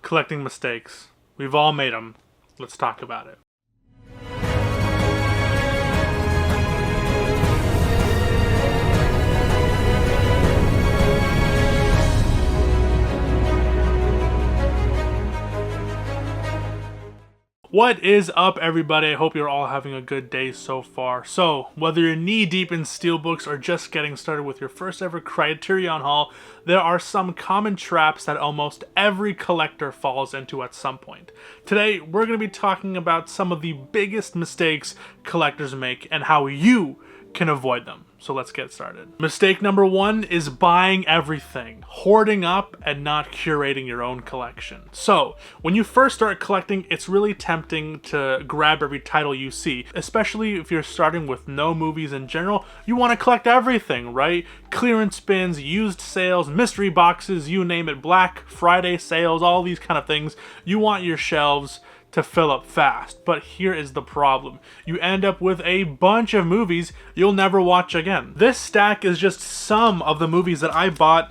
Collecting mistakes. We've all made them. Let's talk about it. What is up, everybody? I hope you're all having a good day so far. So, whether you're knee-deep in steelbooks or just getting started with your first ever Criterion haul, there are some common traps that almost every collector falls into at some point. Today, we're going to be talking about some of the biggest mistakes collectors make and how you can avoid them. So let's get started. Mistake number one is buying everything, hoarding up and not curating your own collection. So when you first start collecting, it's really tempting to grab every title you see, especially if you're starting with no movies in general. You want to collect everything, right? Clearance bins, used sales, mystery boxes, you name it, Black Friday sales, all these kind of things. You want your shelves to fill up fast. But here is the problem. You end up with a bunch of movies you'll never watch again. This stack is just some of the movies that I bought,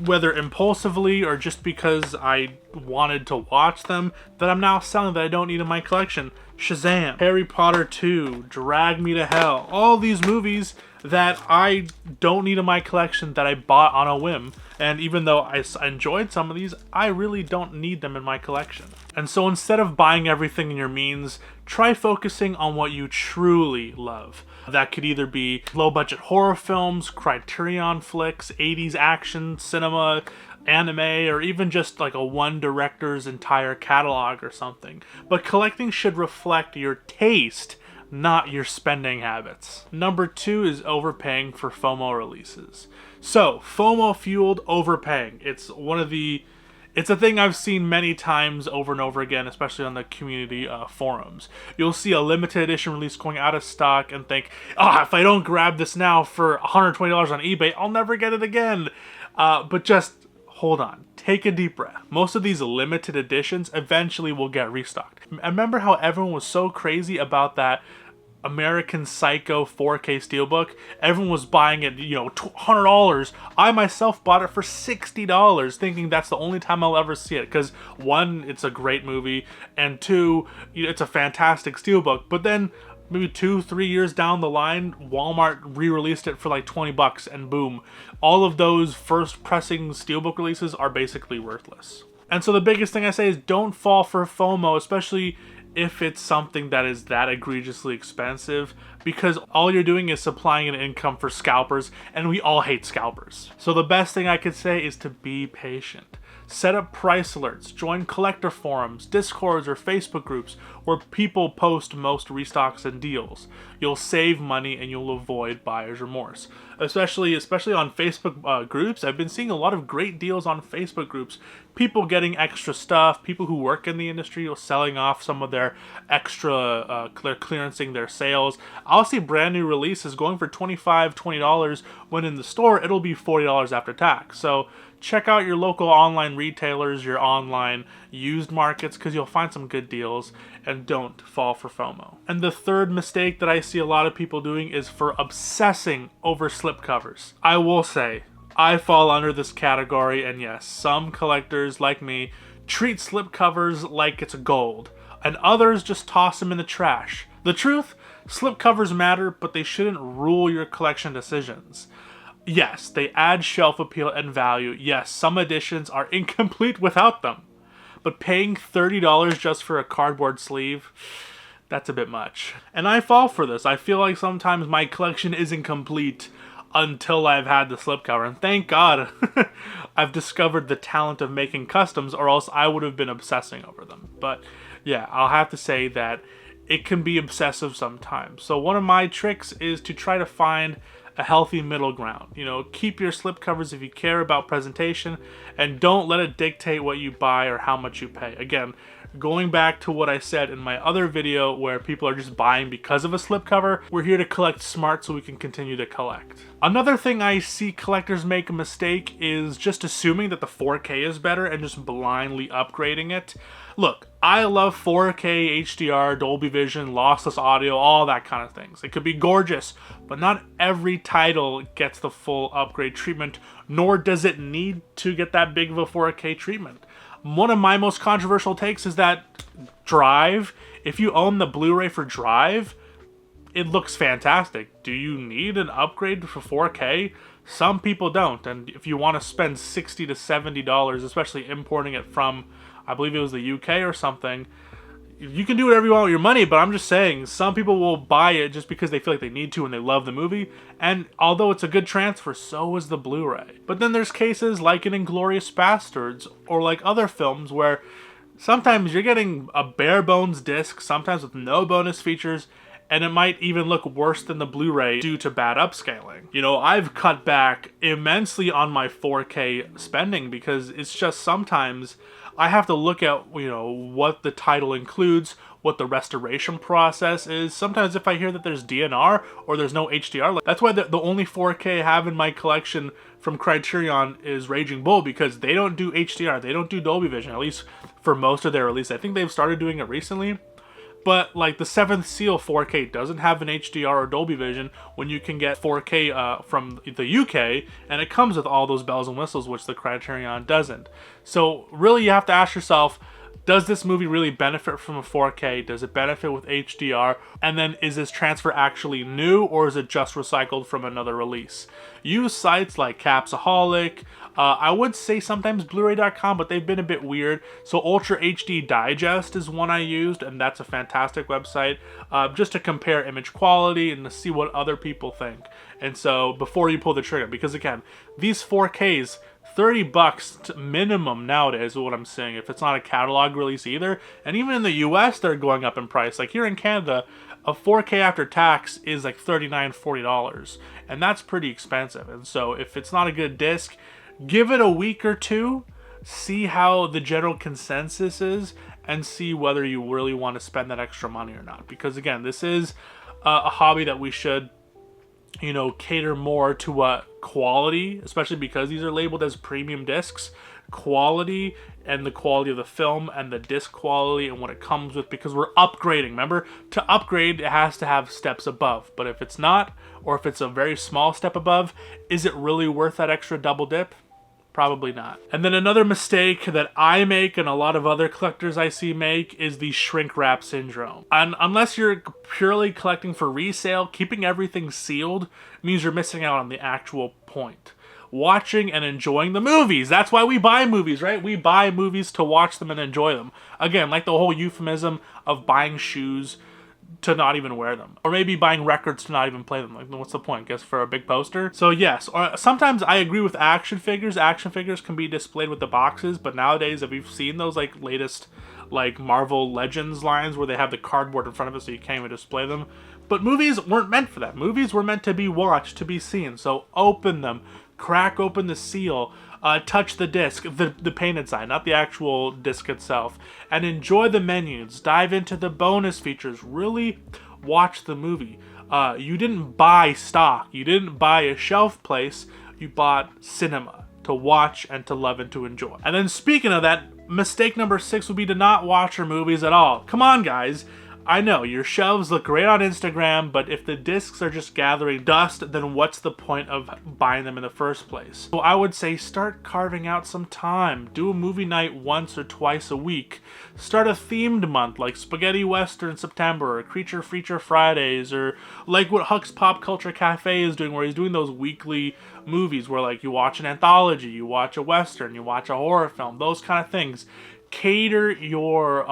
whether impulsively or just because I wanted to watch them, that I'm now selling that I don't need in my collection. Shazam, Harry Potter 2, Drag Me to Hell, all these movies that I don't need in my collection that I bought on a whim. And even though I enjoyed some of these, I really don't need them in my collection. And so instead of buying everything in your means, try focusing on what you truly love. That could either be low-budget horror films, Criterion flicks, 80s action, cinema, anime, or even just like a one director's entire catalog or something. But collecting should reflect your taste, not your spending habits. Number two is overpaying for FOMO releases. So, FOMO-fueled overpaying. It's a thing I've seen many times over and over again, especially on the community forums. You'll see a limited edition release going out of stock and think, if I don't grab this now for $120 on eBay, I'll never get it again. But just hold on. Take a deep breath. Most of these limited editions eventually will get restocked. Remember how everyone was so crazy about that American Psycho 4K steelbook? Everyone was buying it, $100. I myself bought it for $60, thinking that's the only time I'll ever see it. Because one, it's a great movie, and two, it's a fantastic steelbook. But then maybe 2-3 years down the line, Walmart re-released it for like $20, and boom, all of those first pressing steelbook releases are basically worthless. And so the biggest thing I say is don't fall for FOMO, especially if it's something that is that egregiously expensive, because all you're doing is supplying an income for scalpers, and we all hate scalpers. So the best thing I could say is to be patient. Set up price alerts, join collector forums, Discords, or Facebook groups where people post most restocks and deals. You'll save money and you'll avoid buyer's remorse. Especially on Facebook groups, I've been seeing a lot of great deals on Facebook groups. People getting extra stuff, people who work in the industry are selling off some of their extra, clearancing their sales. I'll see brand new releases going for $25, $20 when in the store it'll be $40 after tax. So check out your local online retailers, your online used markets, because you'll find some good deals, and don't fall for FOMO. And the third mistake that I see a lot of people doing is for obsessing over slipcovers. I will say, I fall under this category, and yes, some collectors like me treat slipcovers like it's gold, and others just toss them in the trash. The truth, slipcovers matter, but they shouldn't rule your collection decisions. Yes, they add shelf appeal and value. Yes, some editions are incomplete without them. But paying $30 just for a cardboard sleeve, that's a bit much. And I fall for this. I feel like sometimes my collection isn't complete until I've had the slipcover. And thank God I've discovered the talent of making customs, or else I would have been obsessing over them. But yeah, I'll have to say that it can be obsessive sometimes. So one of my tricks is to try to find a healthy middle ground. Keep your slipcovers if you care about presentation, and don't let it dictate what you buy or how much you pay. Again, going back to what I said in my other video where people are just buying because of a slipcover, we're here to collect smart so we can continue to collect. Another thing I see collectors make a mistake is just assuming that the 4K is better and just blindly upgrading it. Look, I love 4K, HDR, Dolby Vision, lossless audio, all that kind of things. It could be gorgeous, but not every title gets the full upgrade treatment, nor does it need to get that big of a 4K treatment. One of my most controversial takes is that Drive, if you own the Blu-ray for Drive, it looks fantastic. Do you need an upgrade for 4K? Some people don't, and if you want to spend $60 to $70, especially importing it from, I believe it was the UK or something, you can do whatever you want with your money, but I'm just saying, some people will buy it just because they feel like they need to and they love the movie, and although it's a good transfer, so is the Blu-ray. But then there's cases like in Inglourious Bastards, or like other films where sometimes you're getting a bare bones disc, sometimes with no bonus features, and it might even look worse than the Blu-ray due to bad upscaling. You know, I've cut back immensely on my 4K spending because it's just sometimes I have to look at, you know, what the title includes, what the restoration process is. Sometimes if I hear that there's DNR or there's no HDR, that's why the only 4K I have in my collection from Criterion is Raging Bull, because they don't do HDR, they don't do Dolby Vision, at least for most of their release. I think they've started doing it recently. But like the 7th Seal 4K doesn't have an HDR or Dolby Vision when you can get 4K from the UK, and it comes with all those bells and whistles, which the Criterion doesn't. So really you have to ask yourself, does this movie really benefit from a 4K? Does it benefit with HDR? And then is this transfer actually new, or is it just recycled from another release? Use sites like Capsaholic, I would say sometimes Blu-ray.com, but they've been a bit weird. So Ultra HD Digest is one I used, and that's a fantastic website, just to compare image quality and to see what other people think. And so before you pull the trigger, because again, these 4Ks, $30 minimum nowadays is what I'm saying, if it's not a catalog release either. And even in the US, they're going up in price. Like here in Canada, a 4K after tax is like $39, $40, and that's pretty expensive. And so if it's not a good disc, give it a week or two, see how the general consensus is, and see whether you really want to spend that extra money or not. Because again, this is a hobby that we should, you know, cater more to quality, especially because these are labeled as premium discs. Quality and the quality of the film and the disc quality and what it comes with, because we're upgrading. Remember, to upgrade, it has to have steps above. But if it's not, or if it's a very small step above, is it really worth that extra double dip? Probably not. And then another mistake that I make and a lot of other collectors I see make is the shrink wrap syndrome. And unless you're purely collecting for resale, keeping everything sealed means you're missing out on the actual point. Watching and enjoying the movies. That's why we buy movies, right? We buy movies to watch them and enjoy them. Again, like the whole euphemism of buying shoes to not even wear them, or maybe buying records to not even play them. Like, what's the point? Guess for a big poster. So yes, or sometimes I agree with action figures. Action figures can be displayed with the boxes, but nowadays, if you've seen those like latest like Marvel Legends lines where they have the cardboard in front of it so you can't even display them. But movies weren't meant for that. Movies were meant to be watched, to be seen. So open them, crack open the seal, touch the disc, the painted side, not the actual disc itself, and enjoy the menus, dive into the bonus features, really watch the movie. You didn't buy stock, you didn't buy a shelf place, you bought cinema to watch and to love and to enjoy. And then speaking of that, mistake number 6 would be to not watch your movies at all. Come on, guys. I know, your shelves look great on Instagram, but if the discs are just gathering dust, then what's the point of buying them in the first place? So I would say start carving out some time. Do a movie night once or twice a week. Start a themed month like Spaghetti Western September, or Creature Feature Fridays, or like what Huck's Pop Culture Cafe is doing, where he's doing those weekly movies where like you watch an anthology, you watch a Western, you watch a horror film, those kind of things. Cater your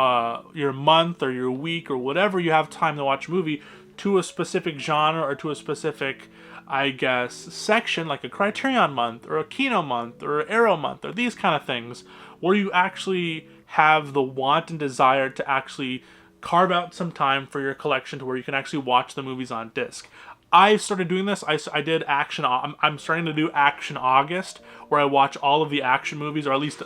month or your week or whatever you have time to watch a movie to a specific genre or to a specific, I guess, section, like a Criterion month or a Kino month or Arrow month or these kind of things, where you actually have the want and desire to actually carve out some time for your collection to where you can actually watch the movies on disc. I started doing this. I did Action. I'm starting to do Action August, where I watch all of the action movies, or at least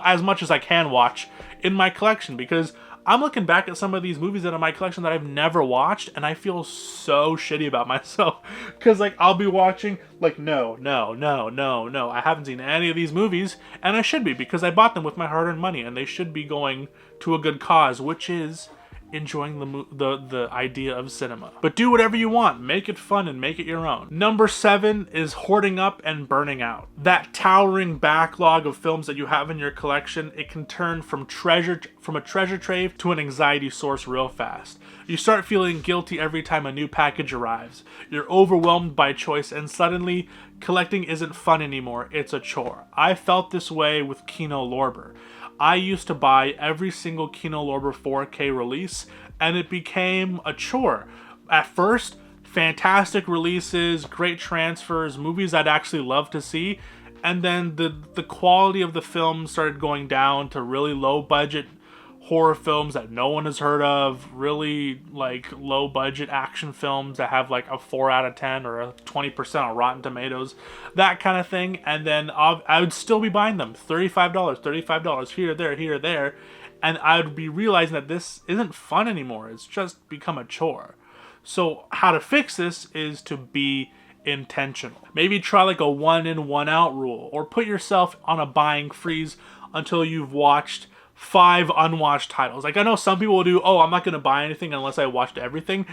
as much as I can watch in my collection, because I'm looking back at some of these movies that are in my collection that I've never watched, and I feel so shitty about myself, because like I'll be watching like no, I haven't seen any of these movies, and I should be, because I bought them with my hard-earned money, and they should be going to a good cause, which is enjoying the idea of cinema. But do whatever you want, make it fun and make it your own. Number 7 is hoarding up and burning out. That towering backlog of films that you have in your collection, it can turn from a treasure trove to an anxiety source real fast. You start feeling guilty every time a new package arrives. You're overwhelmed by choice, and suddenly collecting isn't fun anymore, it's a chore. I felt this way with Kino Lorber. I used to buy every single Kino Lorber 4K release, and it became a chore. At first, fantastic releases, great transfers, movies I'd actually love to see, and then the quality of the film started going down to really low budget horror films that no one has heard of, really like low budget action films that have like a 4 out of 10 or a 20% on Rotten Tomatoes, that kind of thing. And then I would still be buying them, $35 here, there, and I would be realizing that this isn't fun anymore. It's just become a chore. So how to fix this is to be intentional. Maybe try like a 1 in, 1 out rule, or put yourself on a buying freeze until you've watched 5 unwatched titles. Like, I know some people will do, oh, I'm not going to buy anything unless I watched everything.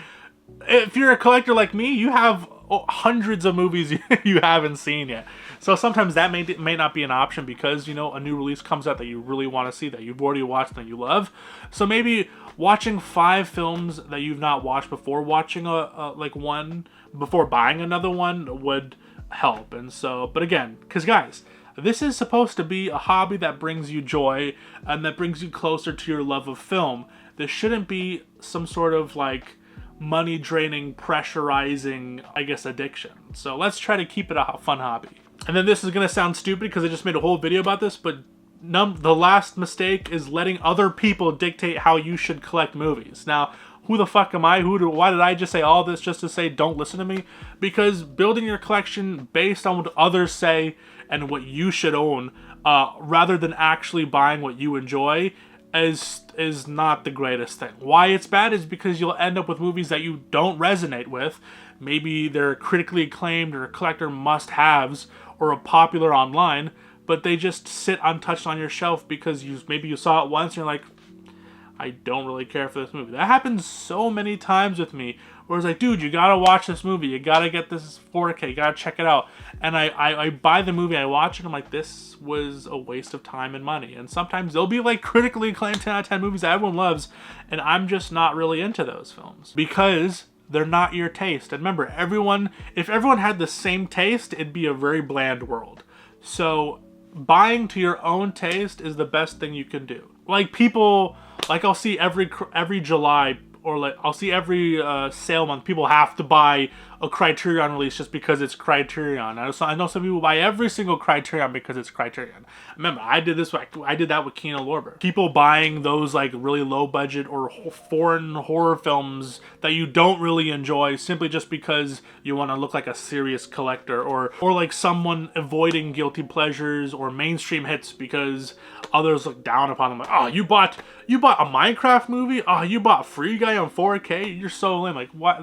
If you're a collector like me, you have hundreds of movies you haven't seen yet. So sometimes that may not be an option because, you know, a new release comes out that you really want to see, that you've already watched, that you love. So maybe watching 5 films that you've not watched before watching one before buying another one would help. And so, but again, because guys, this is supposed to be a hobby that brings you joy and that brings you closer to your love of film. This shouldn't be some sort of like money draining, pressurizing, I guess, addiction. So let's try to keep it a fun hobby. And then this is going to sound stupid because I just made a whole video about this, but the last mistake is letting other people dictate how you should collect movies. Now, who the fuck am I? Why did I just say all this just to say don't listen to me? Because building your collection based on what others say and what you should own, rather than actually buying what you enjoy, is not the greatest thing. Why it's bad is because you'll end up with movies that you don't resonate with. Maybe they're critically acclaimed or collector must-haves or are popular online, but they just sit untouched on your shelf because maybe you saw it once and you're like, I don't really care for this movie. That happens so many times with me, where it's like, dude, you gotta watch this movie, you gotta get this 4K, you gotta check it out. And I buy the movie, I watch it, I'm like, this was a waste of time and money. And sometimes they'll be like critically acclaimed 10 out of 10 movies that everyone loves, and I'm just not really into those films because they're not your taste. And remember, if everyone had the same taste, it'd be a very bland world. So buying to your own taste is the best thing you can do. Like people, like I'll see every July, or like I'll see every sale month, people have to buy a Criterion release just because it's Criterion. I know some people buy every single Criterion because it's Criterion. Remember, I did that with Kino Lorber. People buying those like really low budget or foreign horror films that you don't really enjoy simply just because you want to look like a serious collector, or like someone avoiding guilty pleasures or mainstream hits because others look down upon them. Like, oh, you bought a Minecraft movie? Oh, you bought Free Guy on 4K? You're so lame. Like, what?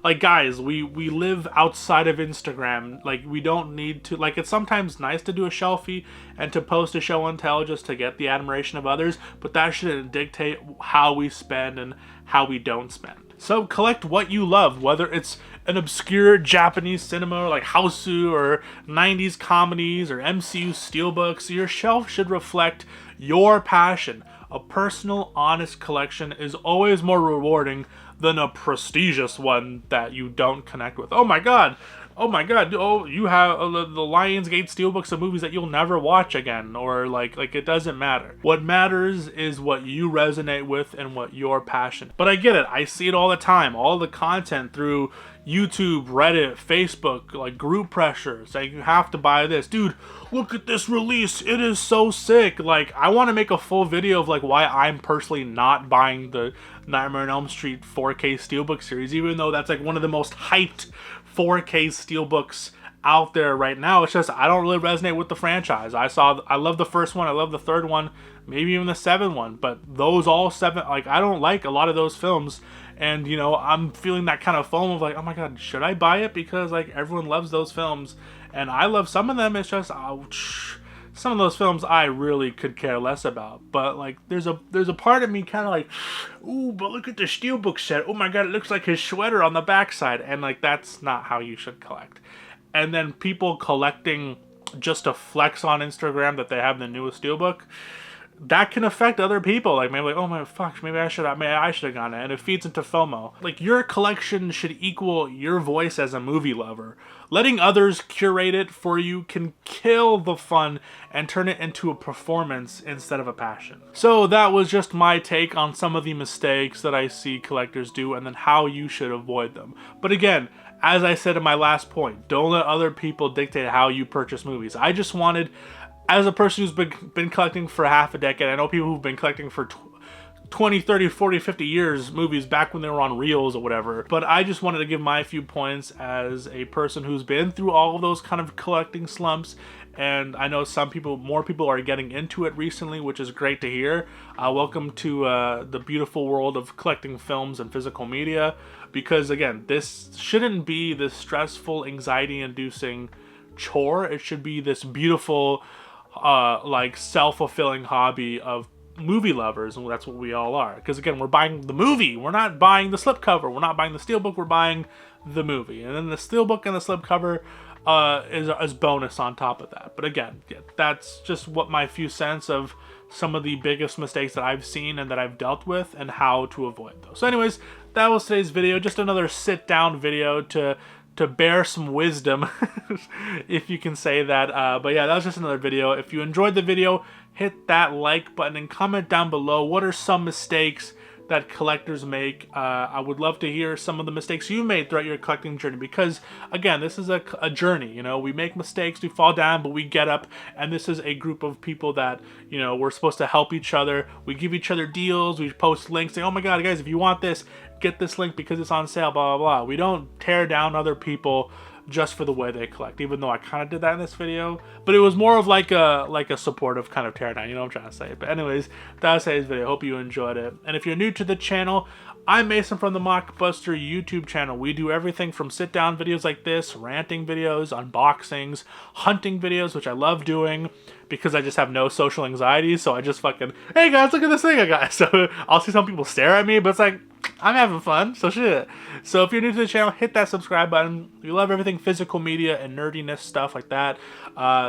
Like guys, we live outside of Instagram. Like, we don't need to, like, it's sometimes nice to do a shelfie and to post a show and tell just to get the admiration of others, but that shouldn't dictate how we spend and how we don't spend. So collect what you love, whether it's an obscure Japanese cinema like Houseu, or 90s comedies, or MCU steelbooks. Your shelf should reflect your passion. A personal, honest collection is always more rewarding than a prestigious one that you don't connect with. Oh my god, you have the Lionsgate steelbooks of movies that you'll never watch again, or like it doesn't matter. What matters is what you resonate with and what your passion. But I get it, I see it all the time, all the content through YouTube, Reddit, Facebook, like group pressures, like you have to buy this. Dude, look at this release, it is so sick. Like, I want to make a full video of like why I'm personally not buying the Nightmare on Elm Street 4K steelbook series, even though that's like one of the most hyped 4K steelbooks out there right now. It's just I don't really resonate with the franchise. I love the first one, I love the third one, maybe even the seventh one, but those all 7, like, I don't like a lot of those films. And, you know, I'm feeling that kind of FOMO of like, oh my god, should I buy it? Because like everyone loves those films and I love some of them. It's just, ouch, some of those films I really could care less about. But like, there's a part of me kind of like, ooh, but look at the steelbook set. Oh my god, it looks like his sweater on the backside. And like, that's not how you should collect. And then people collecting just to flex on Instagram that they have the newest steelbook, that can affect other people. Like, maybe like, oh my fuck, maybe I should have gone it. And it feeds into FOMO. Like, your collection should equal your voice as a movie lover. Letting others curate it for you can kill the fun and turn it into a performance instead of a passion. So that was just my take on some of the mistakes that I see collectors do and then how you should avoid them. But again, as I said in my last point, don't let other people dictate how you purchase movies. I just wanted, as a person who's been collecting for half a decade, I know people who've been collecting for 20, 30, 40, 50 years, movies back when they were on reels or whatever. But I just wanted to give my few points as a person who's been through all of those kind of collecting slumps. And I know more people are getting into it recently, which is great to hear. Welcome to the beautiful world of collecting films and physical media. Because again, this shouldn't be this stressful, anxiety-inducing chore. It should be this beautiful, like, self-fulfilling hobby of movie lovers, and that's what we all are. Because again, we're buying the movie. We're not buying the slipcover. We're not buying the steelbook. We're buying the movie. And then the steelbook and the slipcover is bonus on top of that. But again, yeah, that's just what my few cents of some of the biggest mistakes that I've seen and that I've dealt with and how to avoid those. So anyways, that was today's video. Just another sit down video to bear some wisdom, if you can say that. But yeah, that was just another video. If you enjoyed the video, hit that like button and comment down below what are some mistakes that collectors make. I would love to hear some of the mistakes you made throughout your collecting journey, because again, this is a journey. You know, we make mistakes, we fall down, but we get up, and this is a group of people that, you know, we're supposed to help each other. We give each other deals, we post links saying, oh my god, guys, if you want this, get this link because it's on sale, blah blah blah. We don't tear down other people just for the way they collect, even though I kind of did that in this video, but it was more of like a supportive kind of teardown, you know what I'm trying to say. But anyways, that was today's video. Hope you enjoyed it. And if you're new to the channel, I'm Mason from the Mockbuster YouTube channel. We do everything from sit down videos like this, ranting videos, unboxings, hunting videos, which I love doing because I just have no social anxiety. So I just fucking, hey guys, look at this thing I got. So I'll see some people stare at me, but it's like, I'm having fun, so shit. So if you're new to the channel, hit that subscribe button. If you love everything physical media and nerdiness, stuff like that,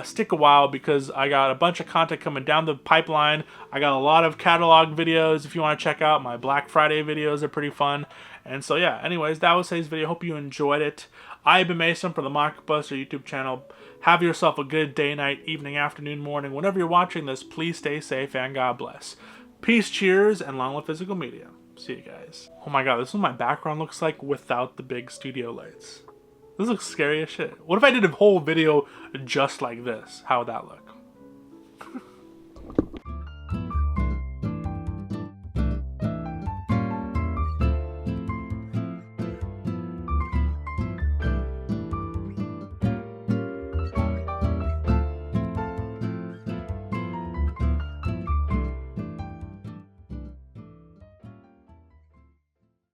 stick a while because I got a bunch of content coming down the pipeline. I got a lot of catalog videos if you want to check out. My Black Friday videos are pretty fun. And so yeah, anyways, that was today's video. Hope you enjoyed it. I've been Mason from the Mockbuster YouTube channel. Have yourself a good day, night, evening, afternoon, morning. Whenever you're watching this, please stay safe and God bless. Peace, cheers, and long live physical media. See you guys. Oh my god, this is what my background looks like without the big studio lights. This looks scary as shit. What if I did a whole video just like this? How would that look?